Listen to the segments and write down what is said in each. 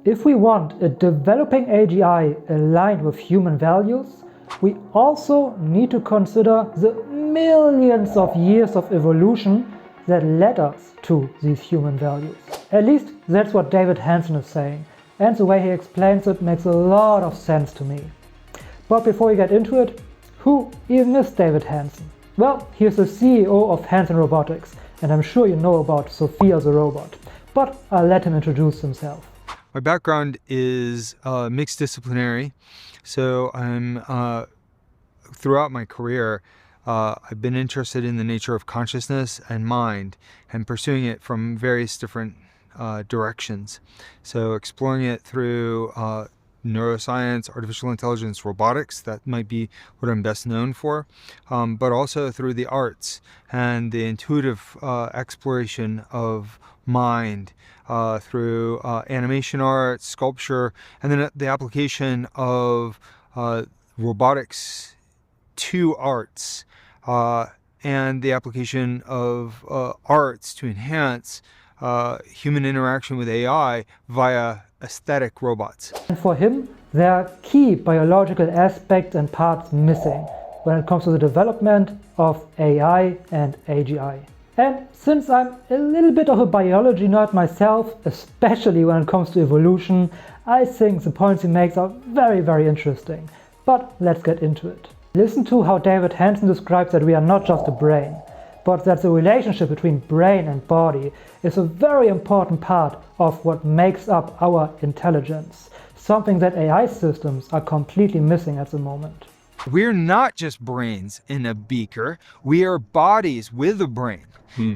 If we want a developing AGI aligned with human values, we also need to consider the millions of years of evolution that led us to these human values. At least that's what David Hanson is saying, and the way he explains it makes a lot of sense to me. But before we get into it, who even is David Hanson? Well, he's the CEO of Hanson Robotics, and I'm sure you know about Sophia the robot, but I'll let him introduce himself. My background is mixed disciplinary, so throughout my career, I've been interested in the nature of consciousness and mind and pursuing it from various different directions. So exploring it through neuroscience, artificial intelligence, robotics, that might be what I'm best known for, but also through the arts and the intuitive exploration of mind through animation art, sculpture, and then the application of robotics to arts and the application of arts to enhance human interaction with AI via aesthetic robots. And for him, there are key biological aspects and parts missing when it comes to the development of AI and AGI. And since I'm a little bit of a biology nerd myself, especially when it comes to evolution, I think the points he makes are very, very interesting. But let's get into it. Listen to how David Hanson describes that we are not just a brain, but that the relationship between brain and body is a very important part of what makes up our intelligence, something that AI systems are completely missing at the moment. We're not just brains in a beaker, we are bodies with a brain.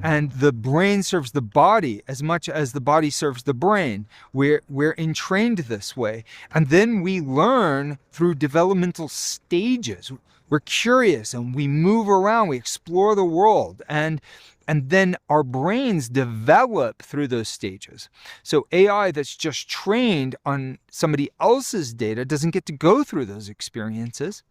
And the brain serves the body as much as the body serves the brain. We're entrained this way. And then we learn through developmental stages. We're curious and we move around, we explore the world, and then our brains develop through those stages. So AI that's just trained on somebody else's data doesn't get to go through those experiences.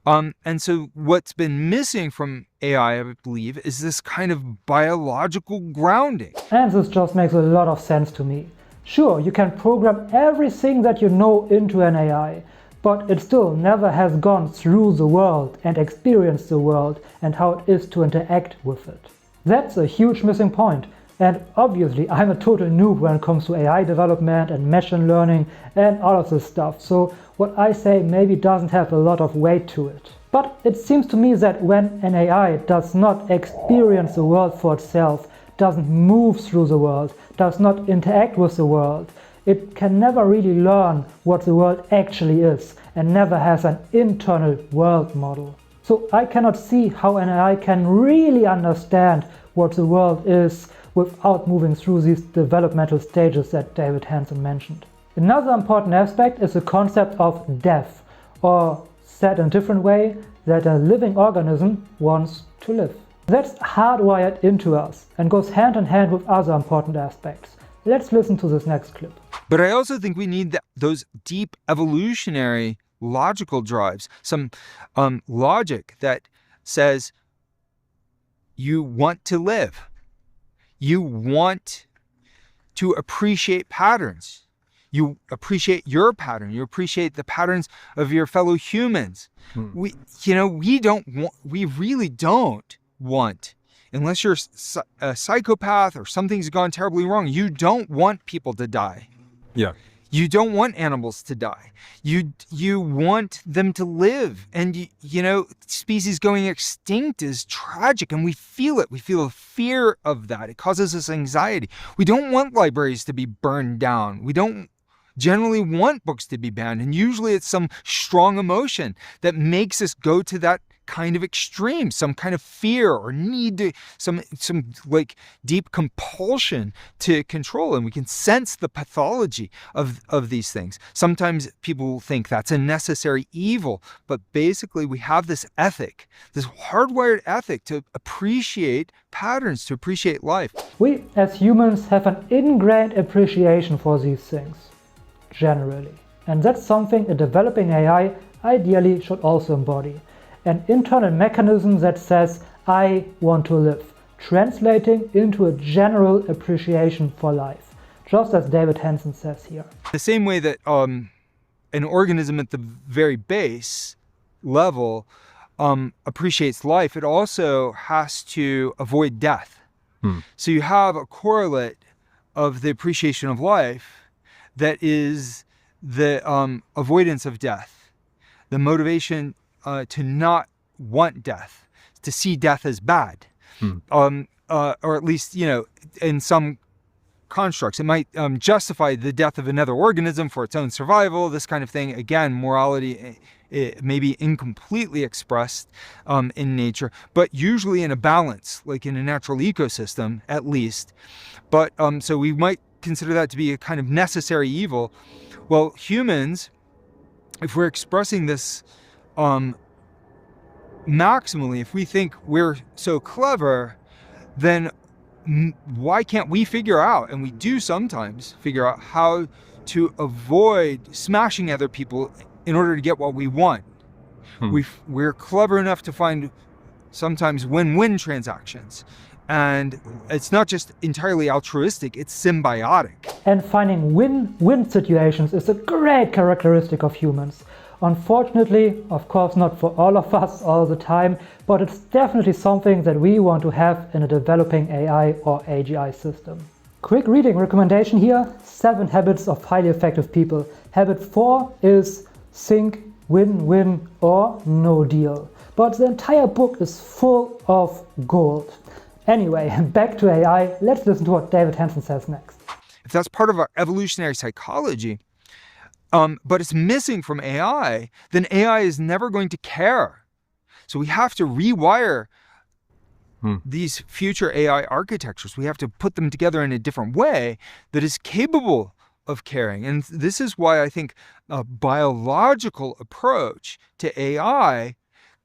And so what's been missing from AI, I believe, is this kind of biological grounding. And this just makes a lot of sense to me. Sure, you can program everything that you know into an AI, but it still never has gone through the world and experienced the world and how it is to interact with it. That's a huge missing point. And obviously, I'm a total noob when it comes to AI development and machine learning and all of this stuff. So what I say maybe doesn't have a lot of weight to it. But it seems to me that when an AI does not experience the world for itself, doesn't move through the world, does not interact with the world, it can never really learn what the world actually is and never has an internal world model. So I cannot see how an AI can really understand what the world is without moving through these developmental stages that David Hanson mentioned. Another important aspect is the concept of death, or said in a different way, that a living organism wants to live. That's hardwired into us and goes hand in hand with other important aspects. Let's listen to this next clip. But I also think we need those deep evolutionary logical drives, some logic that says you want to live. You want to appreciate patterns. You appreciate your pattern. You appreciate the patterns of your fellow humans. We really don't want, unless you're a psychopath or something's gone terribly wrong, you don't want people to die. Yeah. You don't want animals to die. You want them to live. And, species going extinct is tragic, and we feel it. We feel the fear of that. It causes us anxiety. We don't want libraries to be burned down. We don't generally want books to be banned. And usually it's some strong emotion that makes us go to that kind of extreme, some kind of fear or need to, some like deep compulsion to control. And we can sense the pathology of these things. Sometimes people think that's a necessary evil, but basically we have this ethic, this hardwired ethic to appreciate patterns, to appreciate life. We as humans have an ingrained appreciation for these things, generally. And that's something a developing AI ideally should also embody. An internal mechanism that says, I want to live, translating into a general appreciation for life, just as David Hanson says here. The same way that an organism at the very base level appreciates life, it also has to avoid death. So you have a correlate of the appreciation of life that is the avoidance of death, the motivation to not want death, to see death as bad, or at least, in some constructs, it might justify the death of another organism for its own survival, this kind of thing. Again, morality may be incompletely expressed in nature, but usually in a balance, like in a natural ecosystem, at least. But so we might consider that to be a kind of necessary evil. Well, humans, if we're expressing this maximally, if we think we're so clever, then why can't we figure out, and we do sometimes figure out, how to avoid smashing other people in order to get what we want? We're clever enough to find sometimes win-win transactions. And it's not just entirely altruistic, it's symbiotic. And finding win-win situations is a great characteristic of humans. Unfortunately, of course not for all of us all the time, but it's definitely something that we want to have in a developing AI or AGI system. Quick reading recommendation here: 7 Habits of Highly Effective People. Habit 4 is think win-win or no deal. But the entire book is full of gold. Anyway, back to AI. Let's listen to what David Hanson says next. If that's part of our evolutionary psychology, but it's missing from AI, then AI is never going to care. So we have to rewire these future AI architectures. We have to put them together in a different way that is capable of caring. And this is why I think a biological approach to AI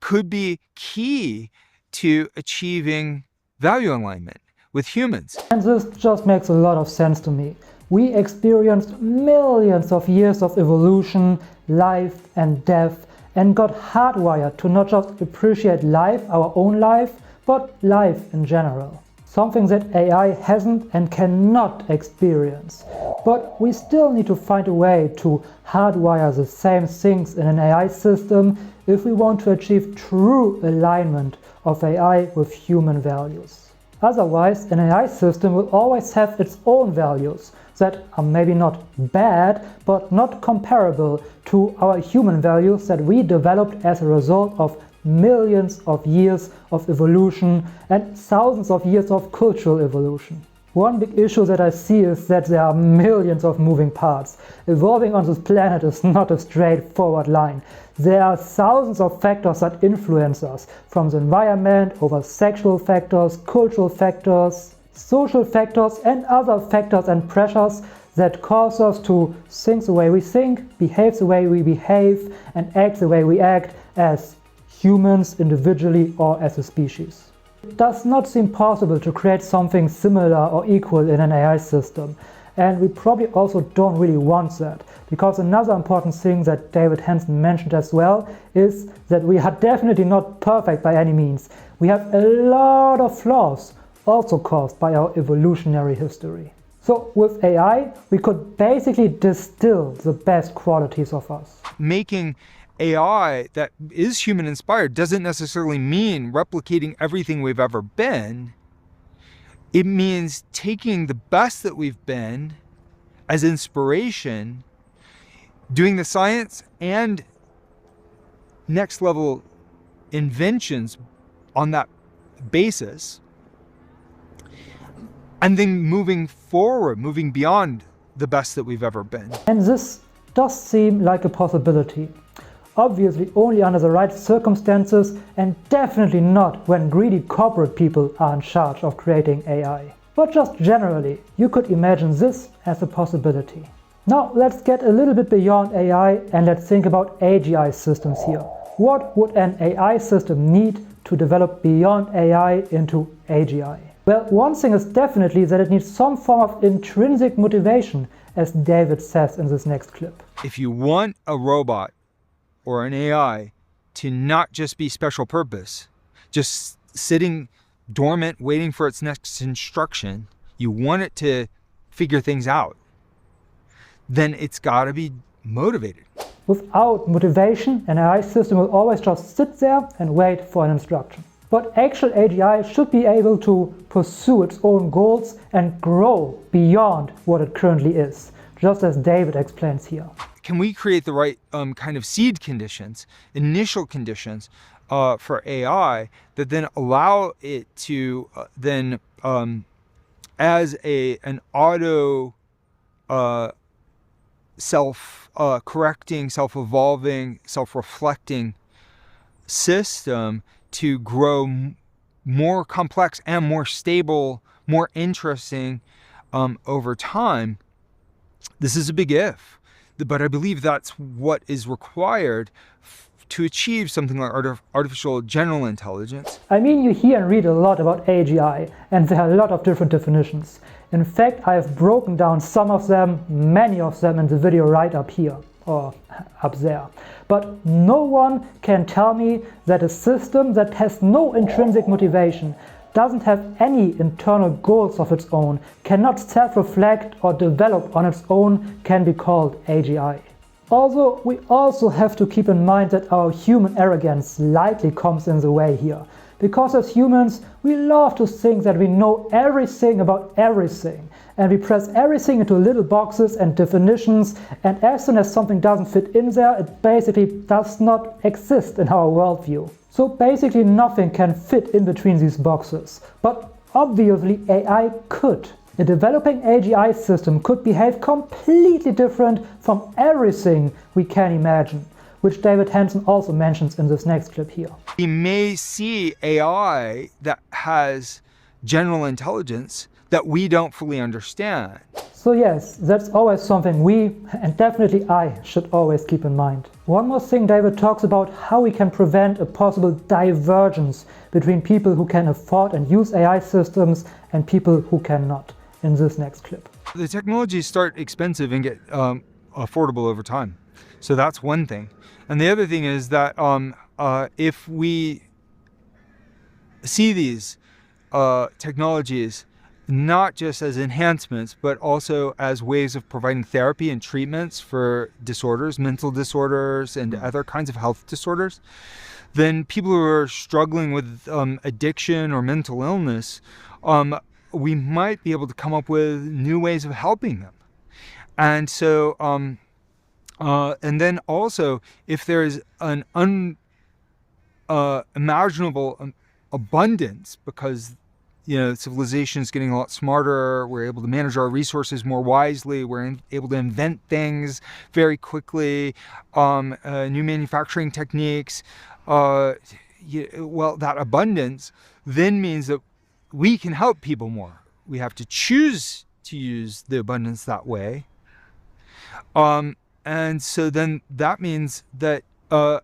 could be key to achieving value alignment with humans. And this just makes a lot of sense to me. We experienced millions of years of evolution, life and death, and got hardwired to not just appreciate life, our own life, but life in general. Something that AI hasn't and cannot experience. But we still need to find a way to hardwire the same things in an AI system if we want to achieve true alignment of AI with human values. Otherwise, an AI system will always have its own values that are maybe not bad, but not comparable to our human values that we developed as a result of millions of years of evolution and thousands of years of cultural evolution. One big issue that I see is that there are millions of moving parts. Evolving on this planet is not a straightforward line. There are thousands of factors that influence us, from the environment over sexual factors, cultural factors, social factors, and other factors and pressures that cause us to think the way we think, behave the way we behave, and act the way we act as humans individually or as a species. It does not seem possible to create something similar or equal in an AI system, and we probably also don't really want that, because another important thing that David Hanson mentioned as well is that we are definitely not perfect by any means. We have a lot of flaws, also caused by our evolutionary history. So with AI, we could basically distill the best qualities of us. Making AI that is human-inspired doesn't necessarily mean replicating everything we've ever been. It means taking the best that we've been as inspiration, doing the science and next-level inventions on that basis, and then moving forward, moving beyond the best that we've ever been. And this does seem like a possibility. Obviously only under the right circumstances, and definitely not when greedy corporate people are in charge of creating AI. But just generally, you could imagine this as a possibility. Now let's get a little bit beyond AI and let's think about AGI systems here. What would an AI system need to develop beyond AI into AGI? Well, one thing is definitely that it needs some form of intrinsic motivation, as David says in this next clip. If you want a robot or an AI to not just be special purpose, just sitting dormant waiting for its next instruction, you want it to figure things out, then it's got to be motivated. Without motivation, an AI system will always just sit there and wait for an instruction. But actual AGI should be able to pursue its own goals and grow beyond what it currently is, just as David explains here. Can we create the right kind of seed conditions, initial conditions for AI that then allow it to then, as an auto self-correcting, self-evolving, self-reflecting system to grow more complex and more stable, more interesting over time? This is a big if, but I believe that's what is required to achieve something like artificial general intelligence. I mean, you hear and read a lot about AGI, and there are a lot of different definitions. In fact, I have broken down some of them, many of them, in the video right up here, or up there. But no one can tell me that a system that has no intrinsic motivation, doesn't have any internal goals of its own, cannot self-reflect or develop on its own, can be called AGI. Although we also have to keep in mind that our human arrogance likely comes in the way here. Because as humans, we love to think that we know everything about everything, and we press everything into little boxes and definitions, and as soon as something doesn't fit in there, it basically does not exist in our worldview. So basically nothing can fit in between these boxes. But obviously AI could. A developing AGI system could behave completely different from everything we can imagine, which David Hanson also mentions in this next clip here. We may see AI that has general intelligence that we don't fully understand. So yes, that's always something we, and definitely I, should always keep in mind. One more thing, David talks about how we can prevent a possible divergence between people who can afford and use AI systems and people who cannot, in this next clip. The technologies start expensive and get affordable over time. So that's one thing. And the other thing is that if we see these technologies not just as enhancements, but also as ways of providing therapy and treatments for disorders, mental disorders, and other kinds of health disorders, then people who are struggling with addiction or mental illness, we might be able to come up with new ways of helping them. And so, and then also, if there is an unimaginable abundance, because civilization is getting a lot smarter, we're able to manage our resources more wisely, we're able to invent things very quickly, new manufacturing techniques, well, that abundance then means that we can help people more. We have to choose to use the abundance that way. And so then that means that,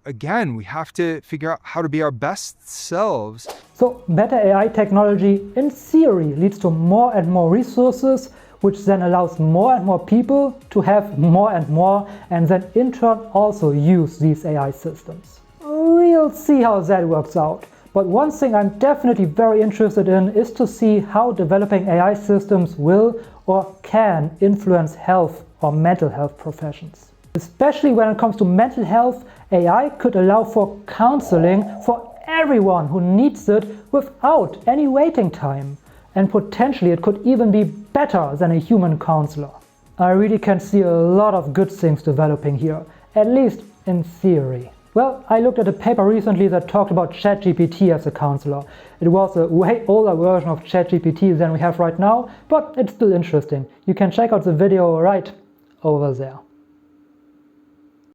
again, we have to figure out how to be our best selves. So better AI technology, in theory, leads to more and more resources, which then allows more and more people to have more and then in turn also use these AI systems. We'll see how that works out. But one thing I'm definitely very interested in is to see how developing AI systems will or can influence health or mental health professions. Especially when it comes to mental health, AI could allow for counseling for everyone who needs it without any waiting time. And potentially it could even be better than a human counselor. I really can see a lot of good things developing here, at least in theory. Well, I looked at a paper recently that talked about ChatGPT as a counselor. It was a way older version of ChatGPT than we have right now, but it's still interesting. You can check out the video right over there.